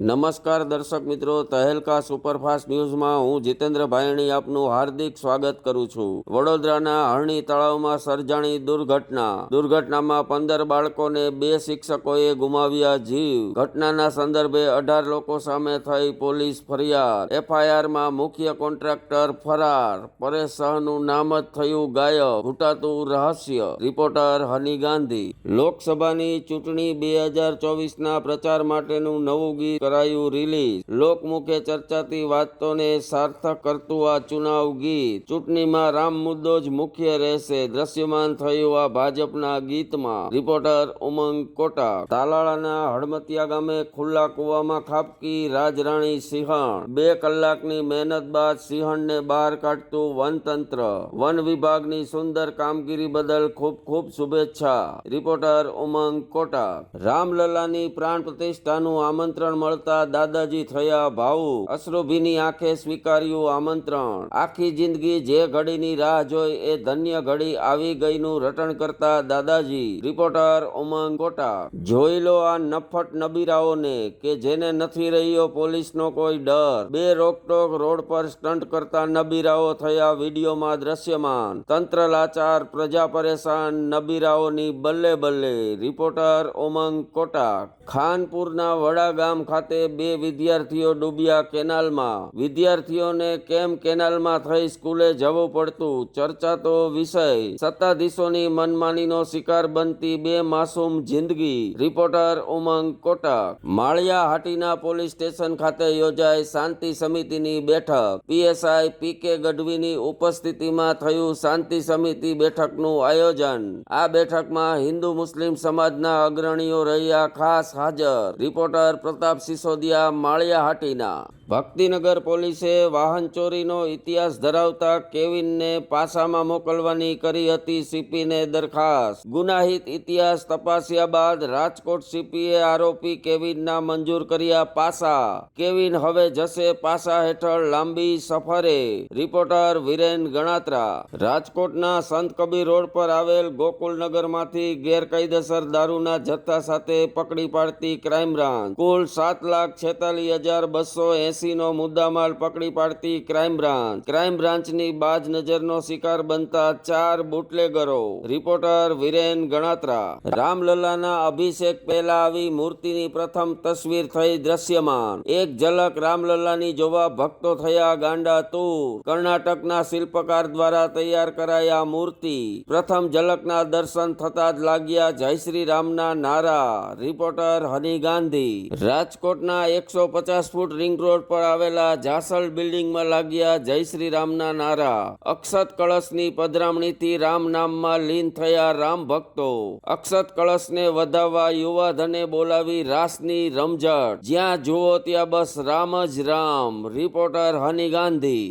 નમસ્કાર દર્શક મિત્રો, તહેલકા સુપરફાસ્ટ ન્યૂઝમાં હું જીતેન્દ્ર ભાયણી આપનું હાર્દિક સ્વાગત કરું છું। વડોદરાના હરણી તળાવમાં સર્જાણી દુર્ઘટનામાં 15 બાળકોને 2 શિક્ષકોએ ગુમાવ્યા જીવ। ઘટનાના સંદર્ભે 18 લોકો સામે થઈ પોલીસ ફરિયાદ। એફઆઈઆરમાં મુખ્ય કોન્ટ્રાક્ટર ફરાર, પરેશ શાહનું નામ જ થયું ગાયબ, ઘૂંટાતું રહસ્ય। રિપોર્ટર હની ગાંધી। લોકસભાની ચૂંટણી 2024ના પ્રચાર માટેનું નવું ગીત કરાયું રિલીઝ। લોકમુખે ચર્ચાતી વાતોને સાર્થક કરતું આ ચુનાવ ગીત। ચૂંટણીમાં રામ મુદ્દો જ મુખ્ય રહેશે, દ્રશ્યમાન થયું આ ભાજપના ગીતમાં। રિપોર્ટર ઉમંગ કોટા। તાલાળાના હડમતિયા ગામે ખુલ્લા કૂવામાં ખાબકી રાજરાણી સિંહણ। 2 કલાકની મહેનત બાદ સિંહણને બહાર કાઢતું વનતંત્ર। વન વિભાગની સુંદર કામગીરી બદલ ખૂબ ખૂબ શુભેચ્છા। રિપોર્ટર ઉમંગ કોટા। રામલલ્લાની પ્રાણ પ્રતિષ્ઠાનું આમંત્રણ મળતા દાદાજી થયા ભાવુક। અશ્રુભીની આંખે સ્વીકાર્યું આમંત્રણ। આખી જિંદગી જે ઘડીની રાહ જોઈ એ ધન્ય ઘડી આવી ગઈનું રટણ કરતા દાદાજી। રિપોર્ટર ઉમંગ કોટા। જોઈ લો આ નફ્ફટ નબીરાઓને કે જેને નથી રહ્યો પોલીસનો કોઈ ડર। 2 રોકટોક રોડ પર સ્ટન્ટ કરતા નબીરાઓ થયા વિડીયોમાં દ્રશ્યમાન। તંત્ર લાચાર, પ્રજા પરેશાન, નબીરાઓની બલ્લે બલ્લે। રિપોર્ટર ઉમંગ કોટા। ખાનપુરના વડા ગામ ખાતે 2 વિદ્યાર્થીઓ ડૂબ્યા કેનાલમાં। વિદ્યાર્થીઓને કેમ કેનાલમાં થઈ સ્કૂલે જવું પડતું, ચર્ચાતો વિષય। સત્તાધીશોની મનમાનીનો શિકાર બનતી 2 માસૂમ જિંદગી। રિપોર્ટર ઉમંગ quota. Maliya Hatina police station ખાતે યોજાઈ શાંતિ સમિતિની બેઠક। પીએસઆઈ પીકે ગઢવીની ઉપસ્થિતિમાં થયું શાંતિ સમિતિ બેઠકનું આયોજન। આ બેઠકમાં હિન્દુ મુસ્લિમ સમાજના અગ્રણીઓ રહ્યા ખાસ હાજર। રિપોર્ટર પ્રતાપ સિસોદિયા, માળિયા હાટીના। ભક્તિનગર પોલીસે વાહન ચોરીનો ઇતિહાસ ધરાવતા કેવિનને પાસામાં મોકલવાની કરી હતી સીપીને દરખાસ્ત। ગુનાહિત ઇતિહાસ તપાસ્યા બાદ રાજકોટ સીપીએ આરોપી કેવિનના મંજૂર કર્યા પાસા। કેવિન હવે જશે પાસા હેઠળ લાંબી સફરે। રિપોર્ટર વિરેન ગણાત્રા। રાજકોટના સંત કબીર રોડ પર આવેલ ગોકુલનગરમાંથી ગેરકાયદેસર દારૂના જથ્થા સાથે પકડી પાડતી ક્રાઇમ બ્રાન્ચ। કુલ 7,46,280 નો મુદ્દામાલ પકડી પાડતી ક્રાઇમ બ્રાન્ચની બાજ નજરનો શિકાર બનતા 4 બુટલેગરો। રિપોર્ટર વિરેન ગણાત્રા। રામલલ્લાના અભિષેક પહેલા આવી મૂર્તિની પ્રથમ તસવીર થઈ દ્રશ્યમાન। એક ઝલક રામલલ્લાની જોવા ભક્તો થયા ગાંડા તૂર। કર્ણાટકના શિલ્પકાર દ્વારા તૈયાર કરાયા મૂર્તિ। પ્રથમ ઝલકના દર્શન થતા જ લાગ્યા જય શ્રી રામના નારા। રિપોર્ટર હની ગાંધી। રાજકોટના 150 ફૂટ રિંગ રોડ પર આવેલા જાસલ બિલ્ડિંગમાં લાગ્યા જય શ્રી રામના નારા। અક્ષત કળશની પધરામણીથી રામ નામમાં લીન થયા રામ ભક્તો। અક્ષત કળશને વધાવવા યુવાધને બોલાવી રાસની રમઝટ। જ્યાં જુઓ ત્યાં બસ રામ જ રામ। રિપોર્ટર હની ગાંધી।